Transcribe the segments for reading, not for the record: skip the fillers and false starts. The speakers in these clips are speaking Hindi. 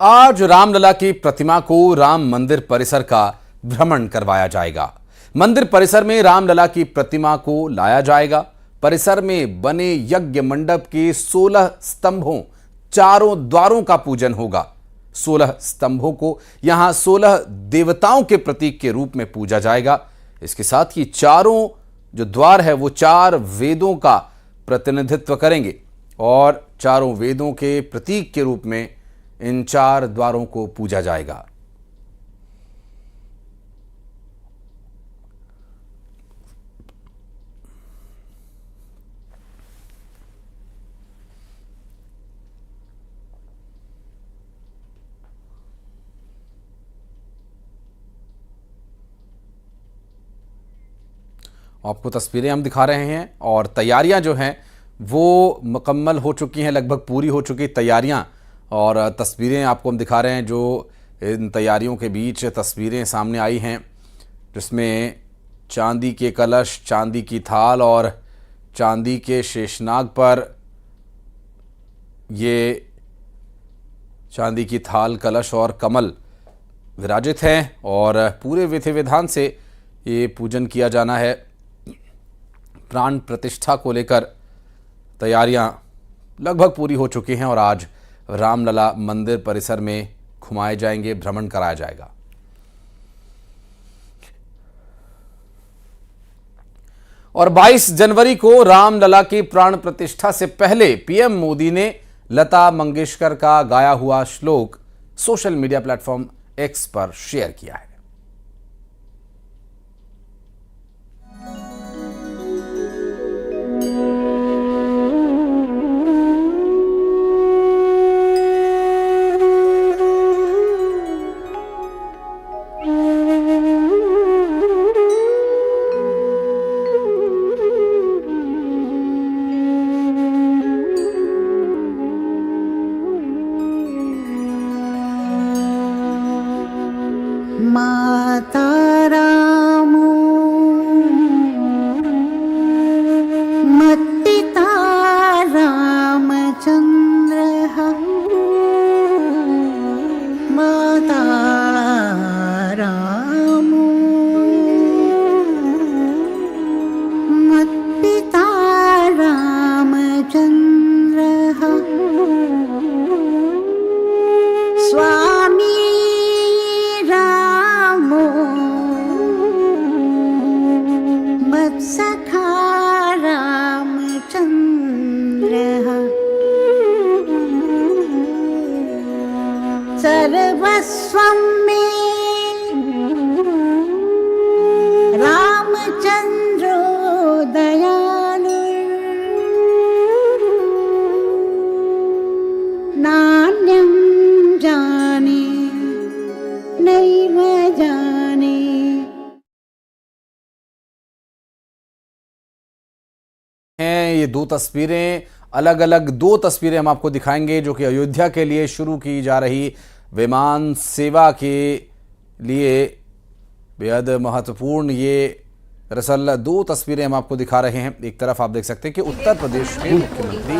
आज रामलला की प्रतिमा को राम मंदिर परिसर का भ्रमण करवाया जाएगा। मंदिर परिसर में रामलला की प्रतिमा को लाया जाएगा। परिसर में बने यज्ञ मंडप के 16 स्तंभों चारों द्वारों का पूजन होगा। 16 स्तंभों को यहां 16 देवताओं के प्रतीक के रूप में पूजा जाएगा। इसके साथ ही चारों जो द्वार है वो 4 वेदों का प्रतिनिधित्व करेंगे और चारों वेदों के प्रतीक के रूप में इन 4 द्वारों को पूजा जाएगा। आपको तस्वीरें हम दिखा रहे हैं और तैयारियां जो हैं वो मुकम्मल हो चुकी हैं, लगभग पूरी हो चुकी तैयारियां और तस्वीरें आपको हम दिखा रहे हैं। जो इन तैयारियों के बीच तस्वीरें सामने आई हैं जिसमें चांदी के कलश, चांदी की थाल और चांदी के शेषनाग पर ये चांदी की थाल, कलश और कमल विराजित हैं और पूरे विधि विधान से ये पूजन किया जाना है। प्राण प्रतिष्ठा को लेकर तैयारियां लगभग पूरी हो चुकी हैं और आज रामलला मंदिर परिसर में घुमाए जाएंगे, भ्रमण कराया जाएगा। और 22 जनवरी को रामलला की प्राण प्रतिष्ठा से पहले पीएम मोदी ने लता मंगेशकर का गाया हुआ श्लोक सोशल मीडिया प्लेटफॉर्म एक्स पर शेयर किया है। माता रामो मत्पिता रामचन्द्रः माता रामो मत्पिता रामचन्द्रः स्वामी मत्सखा रामचन्द्रः सर्वस्वं मे रामचन्द्रो दयालुः नान्यं जाने नैव जाने। ये 2 तस्वीरें अलग अलग 2 तस्वीरें हम आपको दिखाएंगे जो कि अयोध्या के लिए शुरू की जा रही विमान सेवा के लिए बेहद महत्वपूर्ण ये दरअसल 2 तस्वीरें हम आपको दिखा रहे हैं। एक तरफ आप देख सकते हैं कि उत्तर प्रदेश के मुख्यमंत्री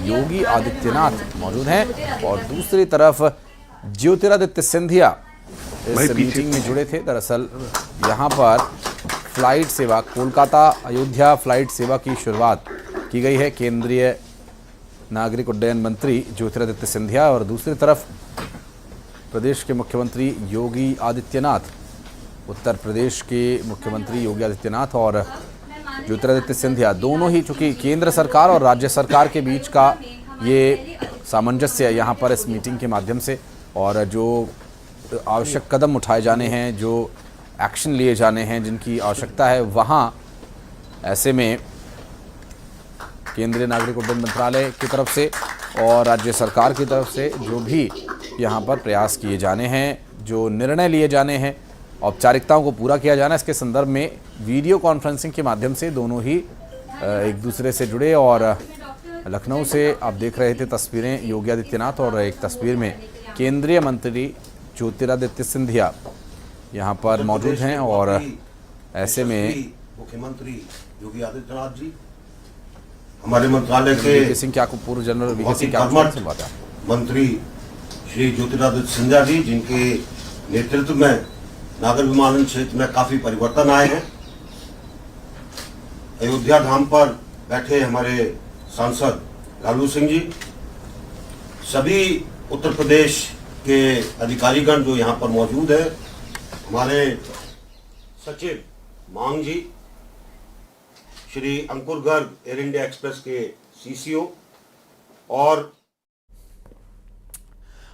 योगी आदित्यनाथ मौजूद हैं और दूसरी तरफ ज्योतिरादित्य सिंधिया इस मीटिंग में जुड़े थे। दरअसल यहाँ पर फ्लाइट सेवा, कोलकाता अयोध्या फ्लाइट सेवा की शुरुआत की गई है। केंद्रीय नागरिक उड्डयन मंत्री ज्योतिरादित्य सिंधिया और दूसरी तरफ प्रदेश के मुख्यमंत्री योगी आदित्यनाथ, उत्तर प्रदेश के मुख्यमंत्री योगी आदित्यनाथ और ज्योतिरादित्य सिंधिया दोनों ही, चूंकि केंद्र सरकार और राज्य सरकार के बीच का ये सामंजस्य है यहाँ पर इस मीटिंग के माध्यम से और जो आवश्यक कदम उठाए जाने हैं, जो एक्शन लिए जाने हैं, जिनकी आवश्यकता है, वहाँ ऐसे में केंद्रीय नागरिक उड्डयन मंत्रालय की तरफ से और राज्य सरकार की तरफ से जो भी यहाँ पर प्रयास किए जाने हैं, जो निर्णय लिए जाने हैं, औपचारिकताओं को पूरा किया जाना है, इसके संदर्भ में वीडियो कॉन्फ्रेंसिंग के माध्यम से दोनों ही एक दूसरे से जुड़े। और लखनऊ से आप देख रहे थे तस्वीरें योगी आदित्यनाथ और एक तस्वीर में केंद्रीय मंत्री ज्योतिरादित्य सिंधिया यहाँ पर मौजूद हैं और ऐसे में मुख्यमंत्री योगी आदित्यनाथ जी, हमारे मंत्रालय के सिंह क्या पूर्व जनरल वीके सिंह क्या मंत्री श्री ज्योतिरादित्य सिंधिया जी, जिनके नेतृत्व में नागर विमानन क्षेत्र में काफी परिवर्तन आए हैं। अयोध्या धाम पर बैठे हमारे सांसद लालू सिंह जी, सभी उत्तर प्रदेश के अधिकारीगण जो यहाँ पर मौजूद है, हमारे सचिव मांग जी, श्री अंकुर गर्ग एयर इंडिया एक्सप्रेस के सीसीओ, और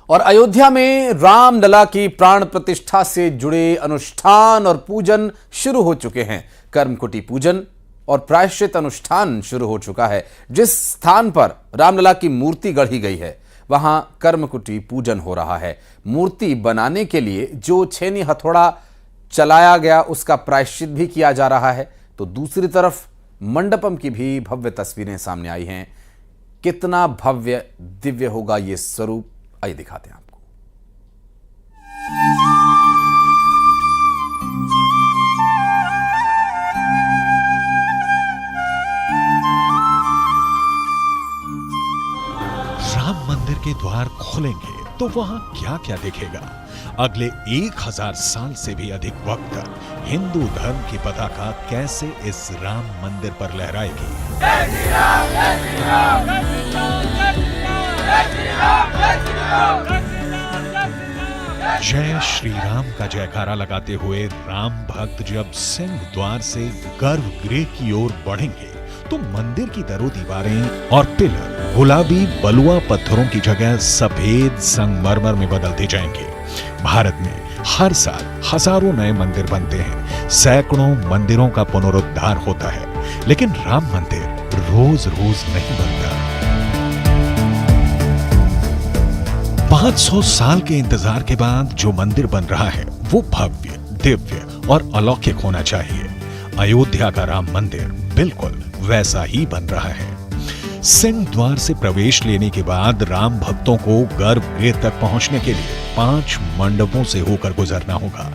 अयोध्या में रामलला की प्राण प्रतिष्ठा से जुड़े अनुष्ठान और पूजन शुरू हो चुके हैं। कर्मकुटी पूजन और प्रायश्चित अनुष्ठान शुरू हो चुका है। जिस स्थान पर रामलला की मूर्ति गढ़ी गई है वहां कर्मकुटी पूजन हो रहा है। मूर्ति बनाने के लिए जो छेनी हथौड़ा चलाया गया उसका प्रायश्चित भी किया जा रहा है। तो दूसरी तरफ मंडपम की भी भव्य तस्वीरें सामने आई हैं। कितना भव्य दिव्य होगा ये स्वरूप, आइए दिखाते हैं आपको। राम मंदिर के द्वार खोलेंगे तो वहां क्या क्या दिखेगा? अगले 1000 साल से भी अधिक वक्त तक हिंदू धर्म की पताका कैसे इस राम मंदिर पर लहराएगी? जय श्री राम का जयकारा लगाते हुए राम भक्त जब सिंह द्वार से गर्भगृह की ओर बढ़ेंगे तो मंदिर की दरो दीवारें और पिलर गुलाबी बलुआ पत्थरों की जगह सफेद संगमरमर में बदलते जाएंगे। भारत में हर साल हजारों नए मंदिर बनते हैं, सैकड़ों मंदिरों का पुनरुद्धार होता है, लेकिन राम मंदिर रोज रोज नहीं बनता। 500 साल के इंतजार के बाद जो मंदिर बन रहा है वो भव्य, दिव्य और अलौकिक होना चाहिए। अयोध्या का राम मंदिर बिल्कुल वैसा ही बन रहा है। सिंह द्वार से प्रवेश लेने के बाद राम भक्तों को गर्भगृह तक पहुंचने के लिए 5 मंडपों से होकर गुजरना होगा।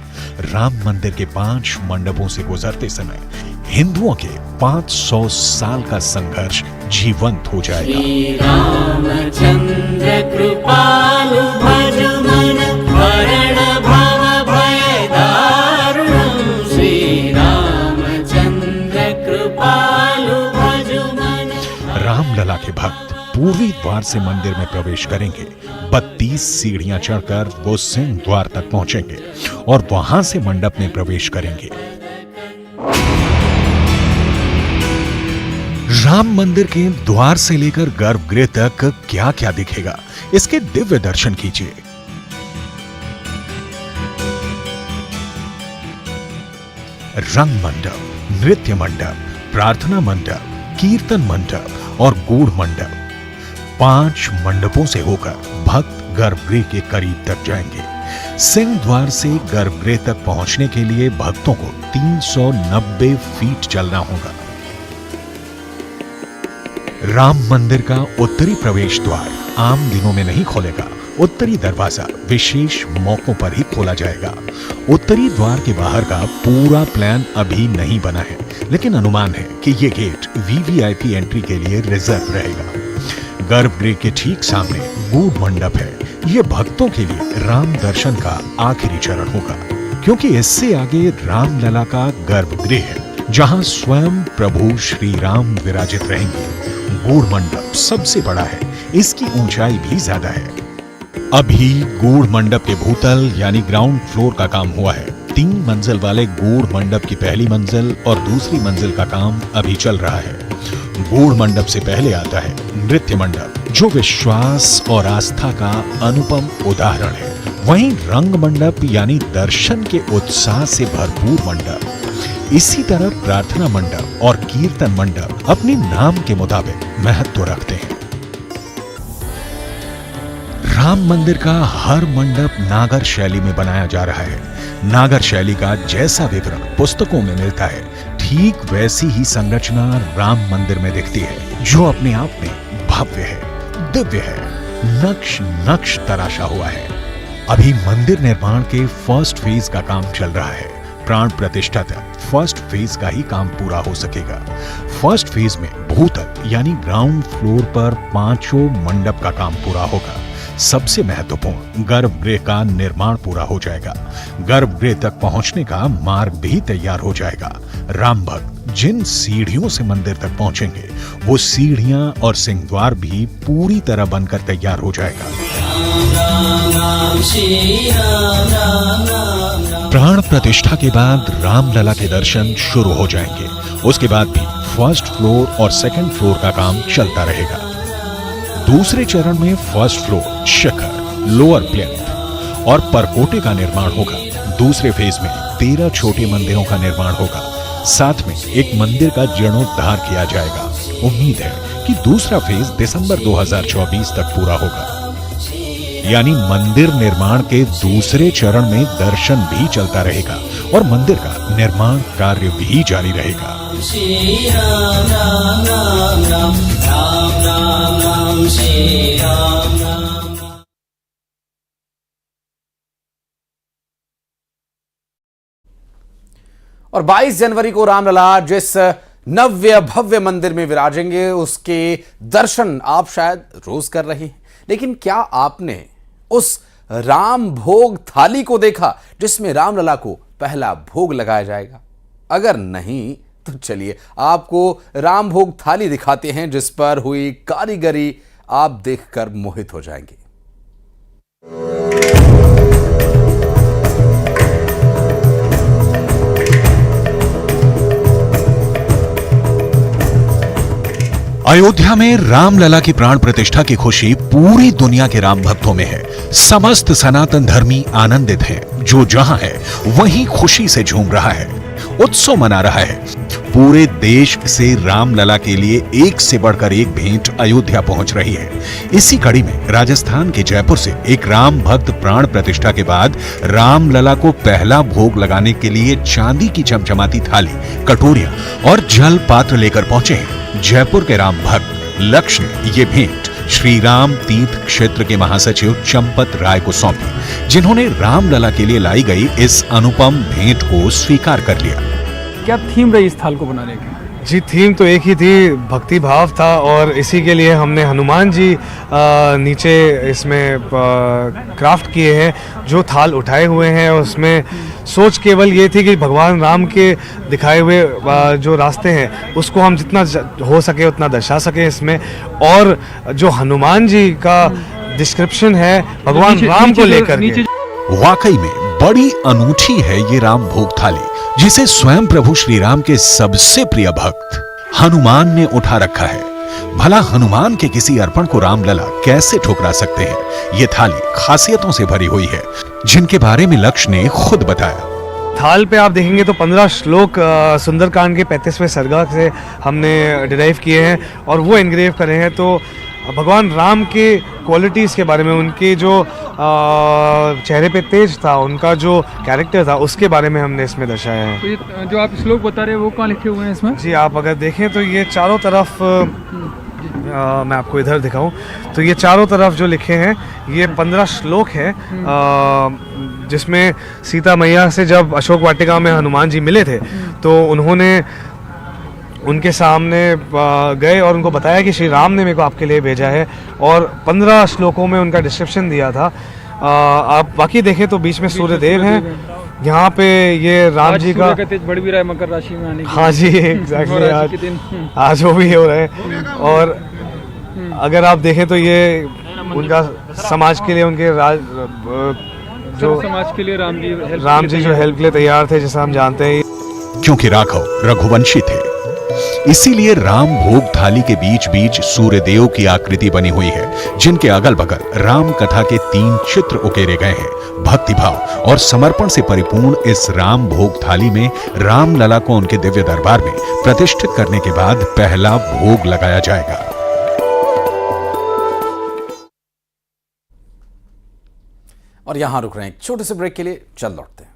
राम मंदिर के 5 मंडपों से गुजरते समय हिंदुओं के 500 साल का संघर्ष जीवंत हो जाएगा। श्री रामचंद्र कृपालु भज मन हरण भव भय दारुणं। श्री रामचंद्र कृपालु भज मन। रामलला के भक्त पूर्वी द्वार से मंदिर में प्रवेश करेंगे। 32 सीढ़ियां चढ़कर वो सिंह द्वार तक पहुंचेंगे और वहां से मंडप में प्रवेश करेंगे। राम मंदिर के द्वार से लेकर गर्भगृह तक क्या क्या दिखेगा, इसके दिव्य दर्शन कीजिए। रंग मंडप, नृत्य मंडप, प्रार्थना मंडप, कीर्तन मंडप और गूढ़ मंडप, 5 मंडपों से होकर भक्त गर्भगृह के करीब तक जाएंगे। सिंह द्वार से गर्भगृह तक पहुंचने के लिए भक्तों को 390 फीट चलना होगा। राम मंदिर का उत्तरी प्रवेश द्वार आम दिनों में नहीं खोलेगा। उत्तरी दरवाजा विशेष मौकों पर ही खोला जाएगा। उत्तरी द्वार के बाहर का पूरा प्लान अभी नहीं बना है, लेकिन अनुमान है कि यह गेट वीवीआईपी एंट्री के लिए रिजर्व रहेगा। गर्भगृह के ठीक सामने गूढ़ मंडप है। यह भक्तों के लिए राम दर्शन का आखिरी चरण होगा, क्योंकि इससे आगे रामलला का गर्भगृह है, जहां स्वयं प्रभु श्री राम विराजित रहेंगे। गूढ़ मंडप सबसे बड़ा है, इसकी ऊंचाई भी ज्यादा है। अभी गूढ़ मंडप के भूतल यानी ग्राउंड फ्लोर का काम हुआ है। 3 मंजिल वाले गूढ़ मंडप की पहली मंजिल और दूसरी मंजिल का काम अभी चल रहा है। गूढ़ मंडप से पहले आता है नृत्य मंडप, जो विश्वास और आस्था का अनुपम उदाहरण है। वहीं रंग मंडप यानी दर्शन के उत्साह से भरपूर मंडप। इसी तरह प्रार्थना मंडप और कीर्तन मंडप अपने नाम के मुताबिक महत्व रखते हैं। राम मंदिर का हर मंडप नागर शैली में बनाया जा रहा है। नागर शैली का जैसा विवरण पुस्तकों में मिलता है, ठीक वैसी ही संरचना राम मंदिर में दिखती है, जो अपने आप में भव्य है, दिव्य है, नक्श नक्श तराशा हुआ है। अभी मंदिर निर्माण के फर्स्ट फेज का काम चल रहा है। प्राण प्रतिष्ठा तक फर्स्ट फेज का ही काम पूरा हो सकेगा। फर्स्ट फेज में भूतल यानी ग्राउंड फ्लोर पर 5 मंडप का काम पूरा होगा। सबसे महत्वपूर्ण गर्भगृह का निर्माण पूरा हो जाएगा। गर्भगृह तक पहुंचने का मार्ग भी तैयार हो जाएगा। राम भक्त जिन सीढ़ियों से मंदिर तक पहुंचेंगे वो सीढ़ियां और सिंहद्वार भी पूरी तरह बनकर तैयार हो जाएगा। प्राण प्रतिष्ठा के बाद रामलला के दर्शन शुरू हो जाएंगे। उसके बाद भी फर्स्ट फ्लोर और सेकंड फ्लोर का काम चलता रहेगा। दूसरे चरण में फर्स्ट फ्लोर, शिखर, लोअर प्लिंथ और परकोटे का निर्माण होगा। दूसरे फेज में 13 छोटे मंदिरों का निर्माण होगा। साथ में एक मंदिर का जीर्णोद्धार किया जाएगा। उम्मीद है कि दूसरा फेज दिसंबर 2024 तक पूरा होगा। यानी मंदिर निर्माण के दूसरे चरण में दर्शन भी चलता रहेगा और मंदिर का निर्माण कार्य भी जारी रहेगा। श्री राम राम राम राम राम राम राम श्री राम राम। और 22 जनवरी को रामलला जिस नव्य भव्य मंदिर में विराजेंगे उसके दर्शन आप शायद रोज कर रहे हैं, लेकिन क्या आपने उस राम भोग थाली को देखा जिसमें रामलला को पहला भोग लगाया जाएगा? अगर नहीं तो चलिए आपको राम भोग थाली दिखाते हैं जिस पर हुई कारीगरी आप देखकर मोहित हो जाएंगे। अयोध्या में रामलला की प्राण प्रतिष्ठा की खुशी पूरी दुनिया के राम भक्तों में है। समस्त सनातन धर्मी आनंदित हैं। जो जहां है वहीं खुशी से झूम रहा है, उत्सव मना रहा है। पूरे देश से रामलला के लिए एक से बढ़कर एक भेंट अयोध्या पहुंच रही है। इसी कड़ी में राजस्थान के जयपुर से एक राम भक्त प्राण प्रतिष्ठा के बाद रामलला को पहला भोग लगाने के लिए चांदी की चमचमाती थाली, कटोरियां और जल पात्र लेकर पहुंचे हैं। जयपुर के राम भक्त लक्ष्य ने ये भेंट श्री राम तीर्थ क्षेत्र के महासचिव चंपत राय को सौंपी, जिन्होंने रामलला के लिए लाई गई इस अनुपम भेंट को स्वीकार कर लिया। क्या थीम रही इस थाल को बनाने की? जी, थीम तो एक ही थी, भक्ति भाव था और इसी के लिए हमने हनुमान जी नीचे इसमें क्राफ्ट किए हैं। जो थाल उठाए हुए हैं उसमें सोच केवल ये थी कि भगवान राम के दिखाए हुए जो रास्ते हैं उसको हम जितना हो सके उतना दर्शा सके इसमें। और जो हनुमान जी का डिस्क्रिप्शन है भगवान राम को लेकर के, वाकई में बड़ी अनूठी है ये राम भोग थाली, जिसे स्वयं प्रभु श्री राम के सबसे प्रिय भक्त हनुमान ने उठा रखा है। भला हनुमान के किसी अर्पण को रामलला कैसे ठुकरा सकते हैं? ये थाली खासियतों से भरी हुई है जिनके बारे में लक्ष्य ने खुद बताया। थाल पे आप देखेंगे तो 15 श्लोक सुंदरकांड के 35वें सर्गा से हमने डिराइव किए हैं और वो एनग्रेव करे हैं। तो भगवान राम के क्वालिटीज़ के बारे में, उनके जो चेहरे पे तेज था, उनका जो कैरेक्टर था, उसके बारे में हमने इसमें दर्शाया है। तो ये जो आप श्लोक बता रहे हैं वो कहाँ लिखे हुए हैं इसमें? जी, आप अगर देखें तो ये चारों तरफ मैं आपको इधर दिखाऊं तो ये चारों तरफ जो लिखे हैं ये 15 श्लोक हैं, जिसमें सीता मैया से जब अशोक वाटिका में हनुमान जी मिले थे तो उन्होंने उनके सामने गए और उनको बताया कि श्री राम ने मेरे को आपके लिए भेजा है और 15 श्लोकों में उनका डिस्क्रिप्शन दिया था। आप बाकी देखें तो बीच में सूर्यदेव हैं, यहाँ पे ये राम जी का तेज बढ़ भी रहा है मकर राशि में आने की। हाँ जी, एग्जैक्टली आज वो भी हो रहे हैं। और अगर आप देखें तो ये उनका समाज के लिए, उनके जो समाज के लिए राम जी जो हेल्प के लिए तैयार थे, जैसा हम जानते हैं। क्योंकि राघव रघुवंशी थे, इसीलिए राम भोग थाली के बीच बीच सूर्यदेव की आकृति बनी हुई है, जिनके अगल बगल राम कथा के 3 चित्र उकेरे गए हैं। भक्तिभाव और समर्पण से परिपूर्ण इस राम भोग थाली में रामलला को उनके दिव्य दरबार में प्रतिष्ठित करने के बाद पहला भोग लगाया जाएगा। और यहां रुक रहे हैं एक छोटे से ब्रेक के लिए, चल लौटते हैं।